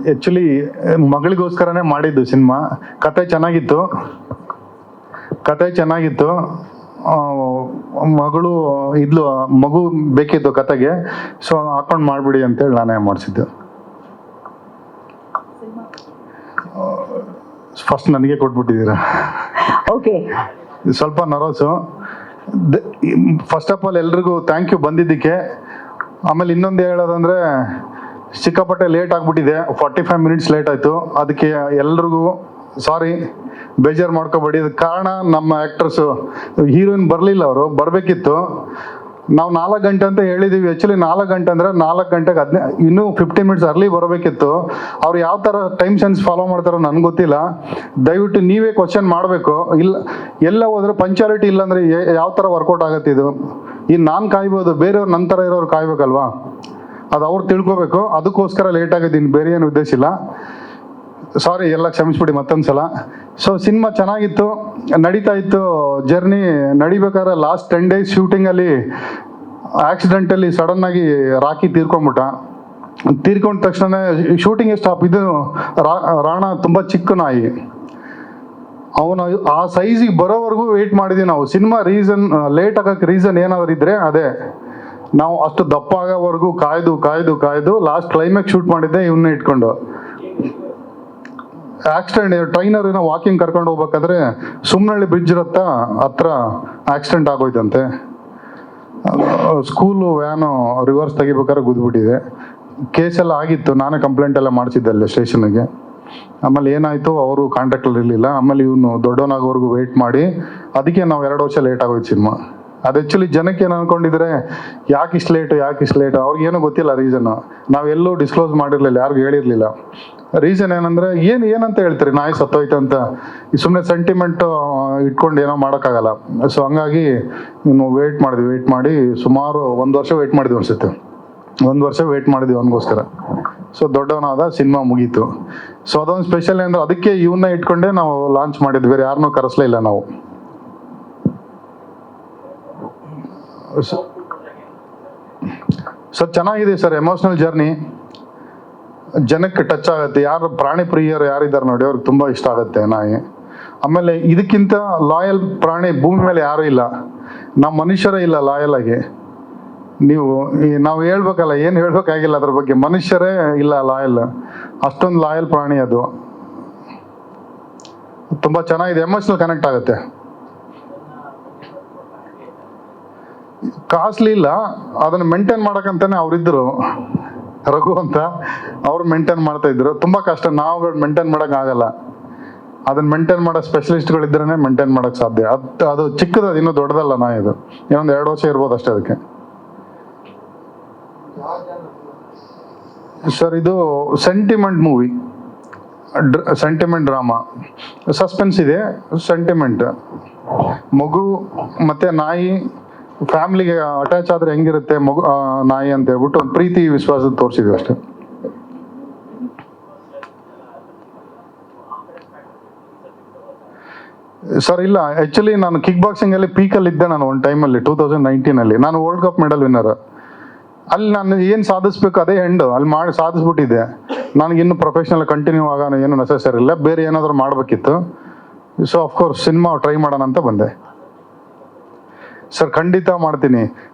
Actually ಮಗಳಿಗೋಸ್ಕರನೇ ಮಾಡಿದ್ದು cinema. ಕತೆ ಚೆನ್ನಾಗಿತ್ತು. ಮಗಳು ಇದ್ಲು, ಮಗು ಬೇಕಿತ್ತು ಕತೆಗೆ, ಸೊ ಹಾಕೊಂಡು ಮಾಡಿಬಿಡಿ ಅಂತೇಳಿ ನಾನೇ ಮಾಡಿಸಿದ್ದು. ಫಸ್ಟ್ ನನಗೆ ಕೊಟ್ಬಿಟ್ಟಿದ್ದೀರಾ. ಓಕೆ, ಸ್ವಲ್ಪ ನರ್ವಸು. ಫಸ್ಟ್ ಆಫ್ ಆಲ್ ಎಲ್ರಿಗೂ ಥ್ಯಾಂಕ್ ಯು ಬಂದಿದ್ದಕ್ಕೆ. ಆಮೇಲೆ ಇನ್ನೊಂದು ಹೇಳೋದಂದರೆ, ಸಿಕ್ಕಾಪಟ್ಟೆ ಲೇಟ್ ಆಗಿಬಿಟ್ಟಿದೆ, 45 ಮಿನಿಟ್ಸ್ ಲೇಟ್ ಆಯಿತು. ಅದಕ್ಕೆ ಎಲ್ರಿಗೂ ಸಾರಿ, ಬೇಜಾರು ಮಾಡ್ಕೋಬೇಡಿ. ಇದಕ್ಕೆ ಕಾರಣ ನಮ್ಮ ಆ್ಯಕ್ಟರ್ಸು, ಹೀರೋಯಿನ್ ಬರಲಿಲ್ಲ, ಅವರು ಬರಬೇಕಿತ್ತು. ನಾವು 4 ಗಂಟೆ ಅಂತ ಹೇಳಿದ್ದೀವಿ. ಆ್ಯಕ್ಚುಲಿ 4 ಗಂಟೆ ಅಂದರೆ 4 ಗಂಟೆಗೆ ಇನ್ನೂ 15 ಮಿನಿಟ್ಸ್ ಅರ್ಲಿ ಬರಬೇಕಿತ್ತು. ಅವ್ರು ಯಾವ ಥರ ಟೈಮ್ ಸೆನ್ಸ್ ಫಾಲೋ ಮಾಡ್ತಾರೋ ನನಗೆ ಗೊತ್ತಿಲ್ಲ. ದಯವಿಟ್ಟು ನೀವೇ ಕ್ವಶನ್ ಮಾಡಬೇಕು. ಎಲ್ಲ ಹೋದ್ರೆ ಪಂಚಾಲಿಟಿ ಇಲ್ಲಾಂದರೆ ಯಾವ ಥರ ವರ್ಕೌಟ್ ಆಗುತ್ತೆ ಇದು? ನಾನು ಕಾಯ್ಬೋದು, ಬೇರೆಯವ್ರು ನಂತರ ಇರೋರು ಕಾಯ್ಬೇಕಲ್ವಾ? ಅದು ಅವ್ರು ತಿಳ್ಕೊಬೇಕು. ಅದಕ್ಕೋಸ್ಕರ ಲೇಟ್ ಆಗಿದ್ದೀನಿ, ಬೇರೆ ಏನು ಉದ್ದೇಶ ಇಲ್ಲ. ಸಾರಿ, ಎಲ್ಲ ಕ್ಷಮಿಸ್ಬಿಡಿ ಮತ್ತೊಂದು ಸಲ. ಸೊ ಸಿನಿಮಾ ಚೆನ್ನಾಗಿತ್ತು, ನಡೀತಾ ಇತ್ತು ಜರ್ನಿ. ನಡಿಬೇಕಾದ್ರೆ ಲಾಸ್ಟ್ 10 ಡೇಸ್ ಶೂಟಿಂಗಲ್ಲಿ ಆಕ್ಸಿಡೆಂಟಲ್ಲಿ ಸಡನ್ನಾಗಿ ರಾಕಿ ತೀರ್ಕೊಂಡ್ಬಿಟ್ಟ. ತೀರ್ಕೊಂಡ ತಕ್ಷಣ ಶೂಟಿಂಗ್ ಸ್ಟಾಪ್. ಇದು ರಾಣ ತುಂಬ ಚಿಕ್ಕ ನಾಯಿ, ಅವನು ಆ ಸೈಜಿಗೆ ಬರೋವರೆಗೂ ವೆಯ್ಟ್ ಮಾಡಿದ್ವಿ ನಾವು. ಸಿನಿಮಾ ಲೇಟ್ ಆಗೋಕ್ಕೆ ರೀಸನ್ ಏನಾದ್ರು ಇದ್ರೆ ಅದೇ, ನಾವು ಅಷ್ಟು ದಪ್ಪ ಆಗೋವರೆಗೂ ಕಾಯ್ದು ಲಾಸ್ಟ್ ಕ್ಲೈಮ್ಯಾಕ್ಸ್ ಶೂಟ್ ಮಾಡಿದ್ದೆ ಇವನ್ನ ಇಟ್ಕೊಂಡು. ಆಕ್ಸಿಡೆಂಟ್, ಟ್ರೈನರ್ ಏನೋ ವಾಕಿಂಗ್ ಕರ್ಕೊಂಡು ಹೋಗ್ಬೇಕಾದ್ರೆ ಸುಮ್ಮನಹಳ್ಳಿ ಬ್ರಿಡ್ಜ್ ಹತ್ರ ಆಕ್ಸಿಡೆಂಟ್ ಆಗೋಯ್ತಂತೆ. ಸ್ಕೂಲು ವ್ಯಾನು ರಿವರ್ಸ್ ತೆಗಿಬೇಕಾದ್ರೆ ಗುದ್ಬಿಟ್ಟಿದೆ. ಕೇಸೆಲ್ಲ ಆಗಿತ್ತು, ನಾನೇ ಕಂಪ್ಲೇಂಟ್ ಎಲ್ಲ ಮಾಡಿಸಿದ್ದೆ ಅಲ್ಲೇ ಸ್ಟೇಷನ್ಗೆ. ಆಮೇಲೆ ಏನಾಯಿತು, ಅವರು ಕಾಂಟ್ಯಾಕ್ಟಲ್ಲಿ ಇರಲಿಲ್ಲ. ಆಮೇಲೆ ಇವನು ದೊಡ್ಡವನಾಗೋವರೆಗೂ ವೆಯ್ಟ್ ಮಾಡಿ, ಅದಕ್ಕೆ ನಾವು 2 ವರ್ಷ ಲೇಟ್ ಆಗೋಯ್ತು ಸಿನಿಮಾ. ಅದು ಆ್ಯಕ್ಚುಲಿ ಜನಕ್ಕೆ ಏನು ಅಂದ್ಕೊಂಡಿದ್ರೆ, ಯಾಕೆ ಇಷ್ಟು ಲೇಟು, ಅವ್ರಿಗೇನೂ ಗೊತ್ತಿಲ್ಲ ರೀಸನ್ನು. ನಾವೆಲ್ಲೂ ಡಿಸ್ಕ್ಲೋಸ್ ಮಾಡಿರಲಿಲ್ಲ, ಯಾರಿಗೂ ಹೇಳಿರಲಿಲ್ಲ. ರೀಸನ್ ಏನಂದರೆ, ಏನಂತ ಹೇಳ್ತೀರಿ, ನಾಯಿ ಸತ್ತೋಯ್ತು ಅಂತ ಸುಮ್ಮನೆ ಸೆಂಟಿಮೆಂಟ್ ಇಟ್ಕೊಂಡು ಏನೋ ಮಾಡೋಕ್ಕಾಗಲ್ಲ. ಸೊ ಹಂಗಾಗಿ ಇನ್ನು ವೆಯ್ಟ್ ಮಾಡಿ ಸುಮಾರು 1 ವರ್ಷ ವೆಯ್ಟ್ ಮಾಡಿದ್ವಿ ಅನಿಸುತ್ತೆ. 1 ವರ್ಷ ವೆಯ್ಟ್ ಮಾಡಿದ್ವಿ ಅವನಿಗೋಸ್ಕರ. ಸೊ ದೊಡ್ಡವನಾದ, ಸಿನಿಮಾ ಮುಗೀತು. ಸೊ ಅದೊಂದು ಸ್ಪೆಷಲ್ ಅಂದರೆ ಅದಕ್ಕೆ ಇವನ್ನ ಇಟ್ಕೊಂಡೇ ನಾವು ಲಾಂಚ್ ಮಾಡಿದ್ವಿ, ಬೇರೆ ಯಾರನ್ನೂ ಕರೆಸಲೇ ಇಲ್ಲ ನಾವು. ಸೊ ಚೆನ್ನಾಗಿದೆ ಸರ್, ಎಮೋಷ್ನಲ್ ಜರ್ನಿ. ಜನಕ್ಕೆ ಟಚ್ ಆಗುತ್ತೆ. ಯಾರು ಪ್ರಾಣಿ ಪ್ರಿಯರು ಯಾರಿದ್ದಾರೆ ನೋಡಿ, ಅವ್ರಿಗೆ ತುಂಬ ಇಷ್ಟ ಆಗುತ್ತೆ ನಾಯಿ. ಆಮೇಲೆ ಇದಕ್ಕಿಂತ ಲಾಯಲ್ ಪ್ರಾಣಿ ಭೂಮಿ ಮೇಲೆ ಯಾರೂ ಇಲ್ಲ. ನಮ್ಮ ಮನುಷ್ಯರೇ ಇಲ್ಲ ಲಾಯಲ್ ಆಗಿ. ನಾವು ಹೇಳ್ಬೇಕಲ್ಲ, ಏನು ಹೇಳ್ಬೇಕಾಗಿಲ್ಲ ಅದ್ರ ಬಗ್ಗೆ. ಮನುಷ್ಯರೇ ಇಲ್ಲ ಲಾಯಲ್, ಅಷ್ಟೊಂದು ಲಾಯಲ್ ಪ್ರಾಣಿ ಅದು. ತುಂಬ ಚೆನ್ನಾಗಿದೆ, ಎಮೋಷ್ನಲ್ ಕನೆಕ್ಟ್ ಆಗುತ್ತೆ. ಕಾಸ್ಟ್ಲಿ ಇಲ್ಲ, ಅದನ್ನು ಮೇಂಟೈನ್ ಮಾಡೋಕ್ಕಂತಾನೆ ಅವರಿದ್ದರು, ರಘು ಅಂತ. ಅವ್ರು ಮೇಂಟೈನ್ ಮಾಡ್ತಾ ಇದ್ರು. ತುಂಬ ಕಷ್ಟ, ನಾವು ಮೇಂಟೈನ್ ಮಾಡೋಕ್ಕಾಗಲ್ಲ. ಅದನ್ನ ಮೇಂಟೈನ್ ಮಾಡೋ ಸ್ಪೆಷಲಿಸ್ಟ್ಗಳಿದ್ರೇ ಮೇಂಟೈನ್ ಮಾಡೋಕ್ಕೆ ಸಾಧ್ಯ. ಅದು ಚಿಕ್ಕದು, ಅದು ಇನ್ನೂ ದೊಡ್ಡದಲ್ಲ ನಾಯಿ. ಇದು ಇನ್ನೊಂದು 2 ವರ್ಷ ಇರ್ಬೋದು ಅಷ್ಟೇ ಅದಕ್ಕೆ. ಸರ್ ಇದು sentiment movie, sentiment drama, suspense ಇದೆ, ಸೆಂಟಿಮೆಂಟ್. ಮಗು ಮತ್ತು ನಾಯಿ ಫ್ಯಾಮಿಲಿಗೆ ಅಟ್ಯಾಚ್ ಆದರೆ ಹೆಂಗಿರುತ್ತೆ ಮಗು ನಾಯಿ ಅಂತ ಹೇಳ್ಬಿಟ್ಟು ಒಂದು ಪ್ರೀತಿ ವಿಶ್ವಾಸ ತೋರಿಸಿದ್ವಿ ಅಷ್ಟೇ. ಸರ್ ಇಲ್ಲ, ಆ್ಯಕ್ಚುಲಿ ನಾನು ಕಿಕ್ ಬಾಕ್ಸಿಂಗಲ್ಲಿ ಪೀಕಲ್ಲಿ ಇದ್ದೆ ನಾನು ಒಂದು ಟೈಮಲ್ಲಿ, 2019 ನಾನು ವರ್ಲ್ಡ್ ಕಪ್ ಮೆಡಲ್ ವಿನ್ನರ್. ಅಲ್ಲಿ ನಾನು ಏನು ಸಾಧಿಸ್ಬೇಕು ಅದೇ ಹೆಂಡು ಅಲ್ಲಿ ಮಾಡಿ ಸಾಧಿಸ್ಬಿಟ್ಟಿದ್ದೆ. ನನಗಿನ್ನೂ ಪ್ರೊಫೆಷ್ನಲ್ ಕಂಟಿನ್ಯೂ ಆಗೋಣ ಏನು ನೆಸೆಸರಿ ಇಲ್ಲ, ಬೇರೆ ಏನಾದರೂ ಮಾಡಬೇಕಿತ್ತು. ಸೊ ಅಫ್ಕೋರ್ಸ್ ಸಿನಿಮಾ ಟ್ರೈ ಮಾಡೋಣ ಅಂತ ಬಂದೆ. ಸರ್ ಖಂಡಿತ ಮಾಡ್ತೀನಿ.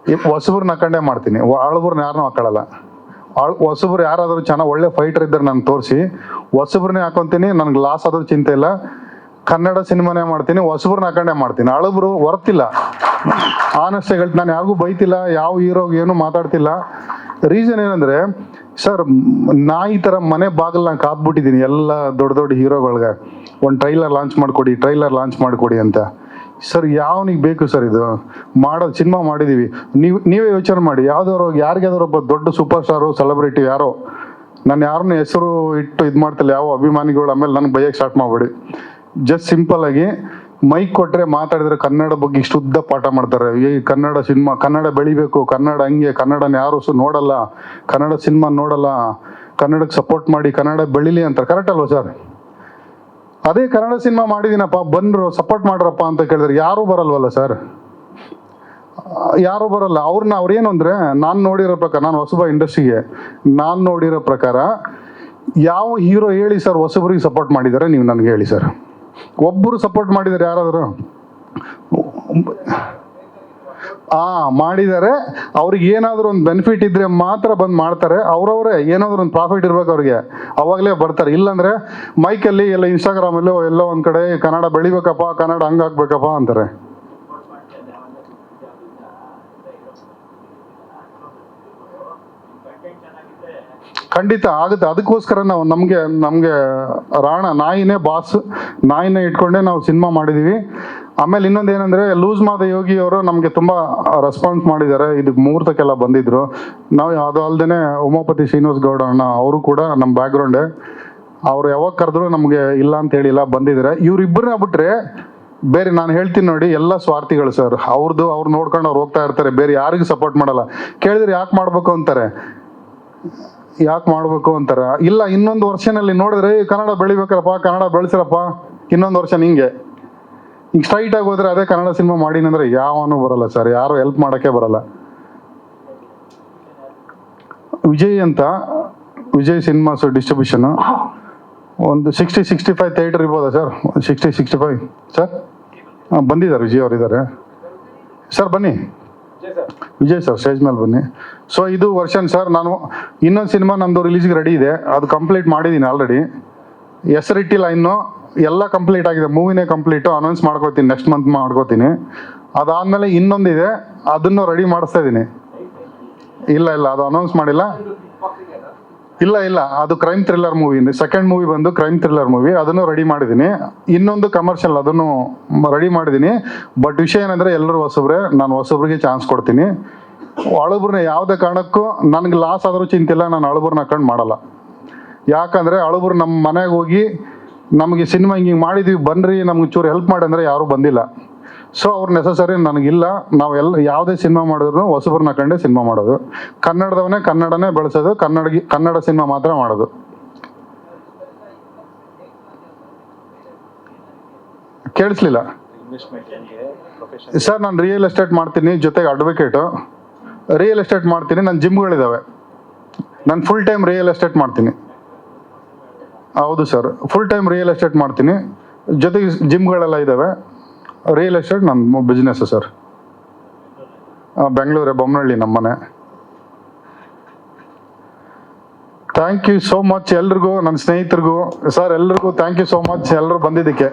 ಹೊಸಬ್ರನ್ನ ಹಾಕೊಂಡೇ ಮಾಡ್ತೀನಿ, ಹಳಬ್ರನ್ನ ಯಾರನ್ನೂ ಹಾಕೊಳ್ಳಲ್ಲ. ಹೊಸಬ್ರು ಯಾರಾದರೂ ಚೆನ್ನಾಗಿ ಒಳ್ಳೆ ಫೈಟರ್ ಇದ್ದಾರೆ ನನಗೆ ತೋರಿಸಿ, ಹೊಸಬ್ರನ್ನೇ ಹಾಕೊತೀನಿ. ನನಗೆ ಲಾಸ್ ಆದರೂ ಚಿಂತೆ ಇಲ್ಲ. ಕನ್ನಡ ಸಿನಿಮಾನೇ ಮಾಡ್ತೀನಿ, ಹೊಸಬ್ರನ್ನ ಹಾಕೊಂಡೇ ಮಾಡ್ತೀನಿ. ಹಳಬ್ರು ವರ್ತಿಲ್ಲ. ಆನೆಸ್ಟಾಗಿ ಹೇಳ್ತೀನಿ, ನಾನು ಯಾರಿಗೂ ಬೈತಿಲ್ಲ, ಯಾವ ಹೀರೋಗೆ ಏನೂ ಮಾತಾಡ್ತಿಲ್ಲ. ರೀಸನ್ ಏನಂದರೆ ಸರ್, ನಾಯಿ ಥರ ಮನೆ ಬಾಗಿಲು ನಾನು ಕಾದ್ಬಿಟ್ಟಿದ್ದೀನಿ ಎಲ್ಲ ದೊಡ್ಡ ಹೀರೋಗಳ್ಗೆ. ಒಂದು ಟ್ರೈಲರ್ ಲಾಂಚ್ ಮಾಡಿಕೊಡಿ ಅಂತ. ಸರ್ ಯಾವನಿಗೆ ಬೇಕು ಸರ್ ಇದು ಮಾಡೋದು? ಸಿನಿಮಾ ಮಾಡಿದ್ದೀವಿ, ನೀವೇ ಯೋಚನೆ ಮಾಡಿ. ಯಾರಿಗಾದ್ರೂ ಒಬ್ಬ ದೊಡ್ಡ ಸೂಪರ್ ಸ್ಟಾರು ಸೆಲೆಬ್ರಿಟಿ ಯಾರೋ, ನಾನು ಯಾರನ್ನ ಹೆಸರು ಇಟ್ಟು ಇದು ಮಾಡ್ತಿಲ್ಲ, ಯಾವ ಅಭಿಮಾನಿಗಳು ಆಮೇಲೆ ನನಗೆ ಬೈಯಕ್ಕೆ ಸ್ಟಾರ್ಟ್ ಮಾಡಬೇಡಿ. ಜಸ್ಟ್ ಸಿಂಪಲ್ ಆಗಿ ಮೈಕ್ ಕೊಟ್ಟರೆ ಮಾತಾಡಿದ್ರೆ ಕನ್ನಡ ಬಗ್ಗೆ ಇಷ್ಟು ಉದ್ದ ಪಾಠ ಮಾಡ್ತಾರೆ. ಈ ಕನ್ನಡ ಸಿನಿಮಾ, ಕನ್ನಡ ಬೆಳಿಬೇಕು, ಕನ್ನಡ ಹಂಗೆ, ಕನ್ನಡನ ಯಾರು ನೋಡಲ್ಲ, ಕನ್ನಡ ಸಿನಿಮಾ ನೋಡಲ್ಲ, ಕನ್ನಡಕ್ಕೆ ಸಪೋರ್ಟ್ ಮಾಡಿ, ಕನ್ನಡ ಬೆಳಿಲಿ ಅಂತ. ಕರೆಕ್ಟ್ ಅಲ್ವಾ ಸರ್? ಅದೇ ಕನ್ನಡ ಸಿನಿಮಾ ಮಾಡಿದ್ದೀನಪ್ಪ, ಬಂದರು ಸಪೋರ್ಟ್ ಮಾಡ್ರಪ್ಪ ಅಂತ ಕೇಳಿದ್ರೆ ಯಾರೂ ಬರಲ್ವಲ್ಲ ಸರ್, ಯಾರೂ ಬರಲ್ಲ. ಅವ್ರೇನು ಅಂದರೆ ನಾನು ನೋಡಿರೋ ಪ್ರಕಾರ, ನಾನು ಹೊಸಬ ಇಂಡಸ್ಟ್ರಿಗೆ, ನಾನು ನೋಡಿರೋ ಪ್ರಕಾರ ಯಾವ ಹೀರೋ ಹೇಳಿ ಸರ್ ಹೊಸಬ್ರಿಗೆ ಸಪೋರ್ಟ್ ಮಾಡಿದ್ದಾರೆ ನೀವು ನನಗೆ ಹೇಳಿ ಸರ್. ಒಬ್ಬರು ಸಪೋರ್ಟ್ ಮಾಡಿದ್ದಾರೆ ಯಾರಾದರೂ? ಮಾಡಿದ್ದಾರೆ. ಅವ್ರಿಗೆ ಏನಾದರೂ ಒಂದು ಬೆನಿಫಿಟ್ ಇದ್ರೆ ಮಾತ್ರ ಬಂದು ಮಾಡ್ತಾರೆ. ಅವ್ರವ್ರೆ ಏನಾದರೂ ಒಂದು ಪ್ರಾಫಿಟ್ ಇರ್ಬೇಕು ಅವ್ರಿಗೆ, ಅವಾಗಲೇ ಬರ್ತಾರೆ. ಇಲ್ಲಾಂದ್ರೆ ಮೈಕಲ್ಲಿ ಎಲ್ಲ ಇನ್ಸ್ಟಾಗ್ರಾಮಲ್ಲೋ ಎಲ್ಲೋ ಒಂದು ಕಡೆ ಕನ್ನಡ ಬೆಳಿಬೇಕಪ್ಪ, ಕನ್ನಡ ಹಂಗಾಗ್ಬೇಕಪ್ಪ ಅಂತಾರೆ. ಖಂಡಿತ ಆಗುತ್ತೆ. ಅದಕ್ಕೋಸ್ಕರ ನಾವು ನಮಗೆ ರಾಣ ನಾಯಿನೇ ಬಾಸ್, ನಾಯಿನೇ ಇಟ್ಕೊಂಡೇ ನಾವು ಸಿನಿಮಾ ಮಾಡಿದೀವಿ. ಆಮೇಲೆ ಇನ್ನೊಂದು ಏನಂದ್ರೆ ಲೂಸ್ ಮಾದ ಯೋಗಿ ಅವರು ನಮಗೆ ತುಂಬಾ ರೆಸ್ಪಾನ್ಸ್ ಮಾಡಿದ್ದಾರೆ. ಇದಕ್ಕೆ ಮುಹೂರ್ತಕ್ಕೆಲ್ಲ ಬಂದಿದ್ರು. ನಾವು ಅದು ಅಲ್ಲದೆ ಉಮಾಪತಿ ಶ್ರೀನಿವಾಸ್ ಗೌಡ ಅಣ್ಣ ಅವರು ಕೂಡ ನಮ್ಮ ಬ್ಯಾಕ್ಗ್ರೌಂಡೇ. ಅವ್ರು ಯಾವಾಗ ಕರೆದ್ರು ನಮಗೆ ಇಲ್ಲ ಅಂತ ಹೇಳಿಲ್ಲ, ಬಂದಿದ್ದಾರೆ. ಇವ್ರಿಬ್ಬರನ್ನ ಬಿಟ್ರೆ ಬೇರೆ ನಾನು ಹೇಳ್ತೀನಿ ನೋಡಿ, ಎಲ್ಲ ಸ್ವಾರ್ಥಿಗಳು ಸರ್. ಅವ್ರು ನೋಡ್ಕೊಂಡು ಅವ್ರು ಹೋಗ್ತಾ ಇರ್ತಾರೆ, ಬೇರೆ ಯಾರಿಗೂ ಸಪೋರ್ಟ್ ಮಾಡಲ್ಲ. ಕೇಳಿದ್ರೆ ಯಾಕೆ ಮಾಡ್ಬೇಕು ಅಂತಾರೆ, ಇಲ್ಲ ಇನ್ನೊಂದು ವರ್ಷನಲ್ಲಿ ನೋಡಿದ್ರೆ ಕನ್ನಡ ಬೆಳಿಬೇಕರಪ್ಪ, ಕನ್ನಡ ಬೆಳೆಸ್ರಪ್ಪ, ಇನ್ನೊಂದು ವರ್ಷ ಹಿಂಗೆ ಸ್ಟ್ರೈಟ್ ಆಗಿ ಹೋದ್ರೆ ಅದೇ ಕನ್ನಡ ಸಿನಿಮಾ ಮಾಡಿನಂದ್ರೆ ಯಾವನು ಬರಲ್ಲ ಸರ್, ಯಾರು ಹೆಲ್ಪ್ ಮಾಡೋಕ್ಕೆ ಬರಲ್ಲ. ವಿಜಯ್ ಅಂತ, ವಿಜಯ್ ಸಿನಿಮಾಸ್ ಡಿಸ್ಟ್ರಿಬ್ಯೂಷನ್ ಒಂದು 60-65 ಥಿಯೇಟರ್ ಇರ್ಬೋದಾ ಸರ್? 60-65 ಸರ್ ಬಂದಿದ್ದಾರೆ. ವಿಜಯ್ ಅವರು ಇದ್ದಾರೆ ಸರ್, ಬನ್ನಿ ವಿಜಯ್ ಸರ್ ಸ್ಟೇಜ್ ಮೇಲೆ ಬನ್ನಿ. ಸೊ ಇದು ವರ್ಷನ್ ಸರ್. ನಾನು ಇನ್ನೊಂದು ಸಿನಿಮಾ ನಮ್ಮದು ರಿಲೀಸ್ಗೆ ರೆಡಿ ಇದೆ, ಅದು ಕಂಪ್ಲೀಟ್ ಮಾಡಿದ್ದೀನಿ ಆಲ್ರೆಡಿ. ಹೆಸರಿಟ್ಟಿಲ್ಲ ಇನ್ನೂ, ಎಲ್ಲ ಕಂಪ್ಲೀಟ್ ಆಗಿದೆ. ಮೂವಿನೇ ಕಂಪ್ಲೀಟು, ಅನೌನ್ಸ್ ಮಾಡ್ಕೋತೀನಿ, ನೆಕ್ಸ್ಟ್ ಮಂತ್ ಮಾಡ್ಕೋತೀನಿ. ಅದಾದಮೇಲೆ ಇನ್ನೊಂದಿದೆ, ಅದನ್ನು ರೆಡಿ ಮಾಡಿಸ್ತಾ ಇದ್ದೀನಿ. ಇಲ್ಲ ಅದು ಅನೌನ್ಸ್ ಮಾಡಿಲ್ಲ. ಇಲ್ಲ ಅದು crime thriller movie. Second movie ಬಂದು ಕ್ರೈಮ್ ಥ್ರಿಲ್ಲರ್ ಮೂವಿ, ಅದನ್ನು ರೆಡಿ ಮಾಡಿದ್ದೀನಿ. ಇನ್ನೊಂದು ಕಮರ್ಷಿಯಲ್, ಅದನ್ನು ರೆಡಿ ಮಾಡಿದ್ದೀನಿ. ಬಟ್ ವಿಷಯ ಏನಂದರೆ ಎಲ್ಲರೂ ಹೊಸಬ್ರೆ, ನಾನು ಹೊಸಬ್ರಿಗೆ ಚಾನ್ಸ್ ಕೊಡ್ತೀನಿ. ಹಳಬ್ರನ್ನ ಯಾವುದೇ ಕಾರಣಕ್ಕೂ ನನಗೆ ಲಾಸ್ ಆದರೂ ಚಿಂತಿಲ್ಲ, ನಾನು ಹಳಬ್ರನ್ನ ಹಾಕೊಂಡು ಮಾಡಲ್ಲ. ಯಾಕಂದರೆ ಹಳಬ್ರು ನಮ್ಮ ಮನೆಗೆ ಹೋಗಿ ನಮಗೆ ಸಿನಿಮಾ ಹಿಂಗೆ ಮಾಡಿದ್ವಿ ಬನ್ನಿರಿ ನಮ್ಗೆ ಚೂರು ಹೆಲ್ಪ್ ಮಾಡಿ ಅಂದರೆ ಯಾರೂ ಬಂದಿಲ್ಲ. ಸೊ ಅವ್ರು ನೆಸಸರಿ ನನಗಿಲ್ಲ. ನಾವೆಲ್ಲ ಯಾವುದೇ ಸಿನಿಮಾ ಮಾಡಿದ್ರು ಹೊಸಬ್ರನ್ನ ಕಂಡೇ ಸಿನಿಮಾ ಮಾಡೋದು. ಕನ್ನಡದವನೇ ಕನ್ನಡನೇ ಬೆಳೆಸೋದು, ಕನ್ನಡ ಸಿನಿಮಾ ಮಾತ್ರ ಮಾಡೋದು. ಕೇಳಿಸ್ಲಿಲ್ಲ ಸರ್? ನಾನು ರಿಯಲ್ ಎಸ್ಟೇಟ್ ಮಾಡ್ತೀನಿ, ಜೊತೆಗೆ ಅಡ್ವೊಕೇಟು. ರಿಯಲ್ ಎಸ್ಟೇಟ್ ಮಾಡ್ತೀನಿ, ನನ್ನ ಜಿಮ್ಗಳಿದ್ದಾವೆ. ನಾನು ಫುಲ್ ಟೈಮ್ ರಿಯಲ್ ಎಸ್ಟೇಟ್ ಮಾಡ್ತೀನಿ. ಹೌದು sir, full time real estate ಮಾಡ್ತೀನಿ, ಜೊತೆಗೆ ಜಿಮ್ಗಳೆಲ್ಲ ಇದ್ದಾವೆ. ರಿಯಲ್ ಎಸ್ಟೇಟ್ ನನ್ನ ಬಿಸ್ನೆಸ್ಸು ಸರ್. ಬೆಂಗಳೂರೇ, ಬೊಮ್ಮನಹಳ್ಳಿ ನಮ್ಮ ಮನೆ. ಥ್ಯಾಂಕ್ ಯು ಸೋ ಮಚ್ ಎಲ್ರಿಗೂ, ನನ್ನ ಸ್ನೇಹಿತರಿಗೂ ಸರ್, ಎಲ್ರಿಗೂ ಥ್ಯಾಂಕ್ ಯು ಸೋ ಮಚ್ ಎಲ್ಲರೂ ಬಂದಿದ್ದಕ್ಕೆ.